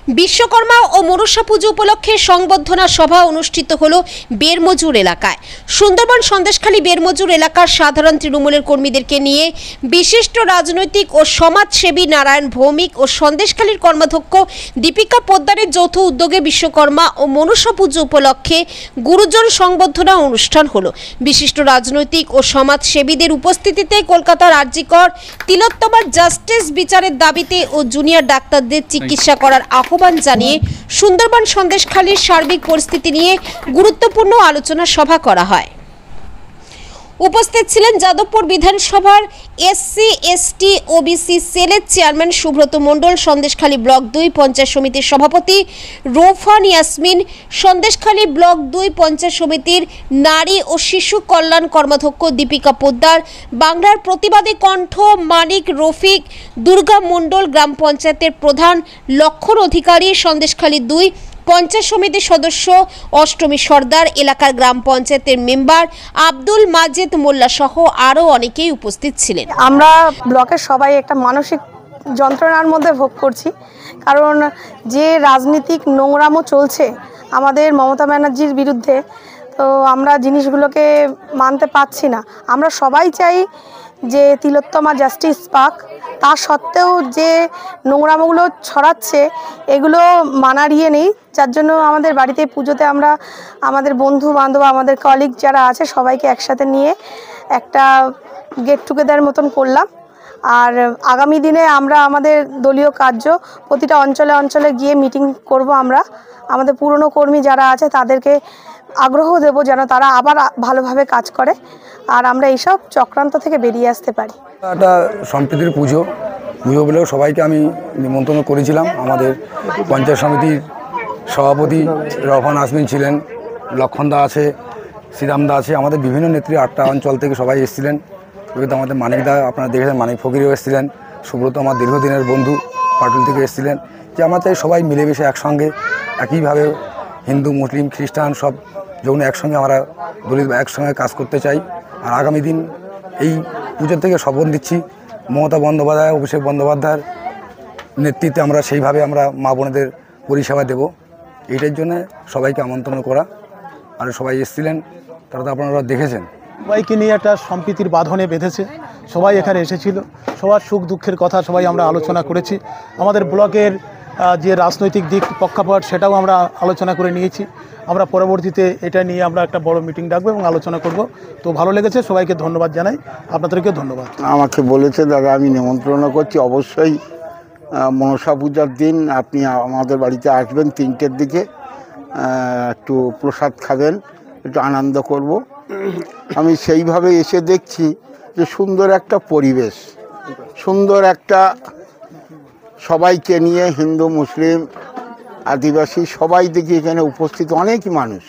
বিশ্বকর্মা ও মনসা পুজো উপলক্ষে সংবর্ধনা সভা অনুষ্ঠিত হলো বেরমজুর এলাকায়। সুন্দরবন সন্দেশখালী বেরমজুর এলাকার সাধারণ তৃণমূলের কর্মীদেরকে নিয়ে বিশিষ্ট রাজনৈতিক ও সমাজসেবী নারায়ণ ভৌমিক ও সন্দেশখালীর কর্মাধ্যক্ষ দীপিকা পোদ্দারের যৌথ উদ্যোগে বিশ্বকর্মা ও মনসা পুজো উপলক্ষে গুরুজন সংবর্ধনা অনুষ্ঠান হলো। বিশিষ্ট রাজনৈতিক ও সমাজসেবীদের উপস্থিতিতে কলকাতার আরজিকর তিলোত্তমা জাস্টিস বিচারের দাবিতে ও জুনিয়র ডাক্তারদের চিকিৎসা করার আহ্বান জানিয়ে সুন্দরবন সন্দেশখালীর সার্বিক পরিস্থিতি নিয়ে গুরুত্বপূর্ণ আলোচনা সভা করা হয়। উপস্থিত ছিলেন যাদবপুর বিধানসভার এসসি এসটি ওবিসি সেলের চেয়ারম্যান সুব্রত মণ্ডল, সন্দেশখালী ব্লক 2 পঞ্চায়েত সমিতির সভাপতি রৌফান ইয়াসমিন, সন্দেশখালী ব্লক 2 পঞ্চায়েত সমিতির নারী ও শিশু কল্যাণ কর্মাধ্যক্ষ দীপিকা পোদ্দার, বাংলার প্রতিবাদী কণ্ঠ মানিক রফিক, দুর্গা মণ্ডল, গ্রাম পঞ্চায়েতের প্রধান লক্ষণ অধিকারী, সন্দেশখালী 2 পঞ্চায়েত সমিতির সদস্য অষ্টমী সর্দার, এলাকার গ্রাম পঞ্চায়েতের মেম্বার আব্দুল মাজেদ মোল্লা সহ আরও অনেকেই উপস্থিত ছিলেন। আমরা ব্লকের সবাই একটা মানসিক যন্ত্রণার মধ্যে ভোগ করছি, কারণ যে রাজনীতিক নোংরামো চলছে আমাদের মমতা ব্যানার্জির বিরুদ্ধে, তো আমরা জিনিসগুলোকে মানতে পারছি না। আমরা সবাই চাই যে তিলোত্তমা জাস্টিস পাক, তা সত্ত্বেও যে নোংরামোগুলো ছড়াচ্ছে এগুলো মানার ইয়ে নেই। যার জন্য আমাদের বাড়িতে পুজোতে আমরা আমাদের বন্ধু বান্ধব, আমাদের কলিগ যারা আছে সবাইকে একসাথে নিয়ে একটা গেট টুগেদার মতন করলাম। আর আগামী দিনে আমরা আমাদের দলীয় কার্য প্রতিটা অঞ্চলে অঞ্চলে গিয়ে মিটিং করব। আমরা আমাদের পুরনো কর্মী যারা আছে তাদেরকে আগ্রহ দেব যেন তারা আবার ভালোভাবে কাজ করে, আর আমরা এইসব চক্রান্ত থেকে বেরিয়ে আসতে পারি। একটা সম্প্রীতির পুজো বলেও সবাইকে আমি নিমন্ত্রণ করেছিলাম। আমাদের পঞ্চায়েত সমিতির সভাপতি রৌফান ইয়াসমিন ছিলেন, লক্ষণদা আছে, শ্রীরামদা আছে, আমাদের বিভিন্ন নেত্রী 8টা অঞ্চল থেকে সবাই এসেছিলেন। কিন্তু আমাদের মানিকদা, আপনারা দেখেছেন, মানিক ফকিরও এসেছিলেন। সুব্রত আমার দীর্ঘদিনের বন্ধু পাটুল থেকে এসেছিলেন। যে আমরা চাই সবাই মিলেমিশে একসঙ্গে একইভাবে হিন্দু মুসলিম খ্রিস্টান সব যখন একসঙ্গে আমরা দলিত একসঙ্গে কাজ করতে চাই। আর আগামী দিন এই পুজোর থেকে শপথ দিচ্ছি মমতা বন্দ্যোপাধ্যায়, অভিষেক বন্দ্যোপাধ্যায়ের নেতৃত্বে আমরা সেইভাবে আমরা মা বোনেদের পরিষেবা দেব। এইটার জন্য সবাইকে আমন্ত্রণ করা, আর সবাই এসেছিলেন, তারা তো আপনারা দেখেছেন। সবাইকে নিয়ে একটা সম্প্রীতির বাঁধনে বেঁধেছে, সবাই এখানে এসেছিল, সবার সুখ দুঃখের কথা সবাই আমরা আলোচনা করেছি। আমাদের ব্লকের যে রাজনৈতিক দিক প্রেক্ষাপট সেটাও আমরা আলোচনা করে নিয়েছি। আমরা পরবর্তীতে এটা নিয়ে আমরা একটা বড় মিটিং ডাকবো এবং আলোচনা করব। তো ভালো লেগেছে, সবাইকে ধন্যবাদ জানাই, আপনাদেরকে ধন্যবাদ। আমাকে বলেছে দাদা আমি নিমন্ত্রণ করছি, অবশ্যই মনসা পূজার দিন আপনি আমাদের বাড়িতে আসবেন 3টের দিকে, একটু প্রসাদ খাবেন, একটু আনন্দ করব। আমি সেইভাবে এসে দেখছি যে সুন্দর একটা পরিবেশ, সুন্দর একটা সবাইকে নিয়ে হিন্দু মুসলিম আদিবাসী সবাই দেখি এখানে উপস্থিত, অনেকই মানুষ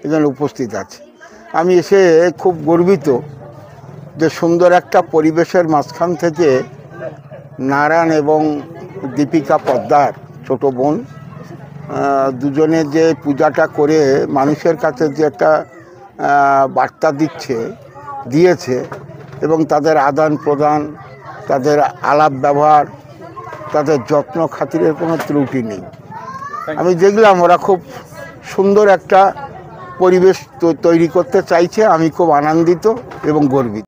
এখানে উপস্থিত আছে। আমি এসে খুব গর্বিত যে সুন্দর একটা পরিবেশের মাঝখান থেকে নারায়ণ এবং দীপিকা পোদ্দার ছোট বোন দুজনে যে পূজাটা করে মানুষের কাছে যে একটা বার্তা দিয়েছে এবং তাদের আদান প্রদান, তাদের আলাপ ব্যবহার, তাদের যত্ন খাতিরের কোনো ত্রুটি নেই। আমি দেখলাম ওরা খুব সুন্দর একটা পরিবেশ তৈরি করতে চাইছে। আমি খুব আনন্দিত এবং গর্বিত।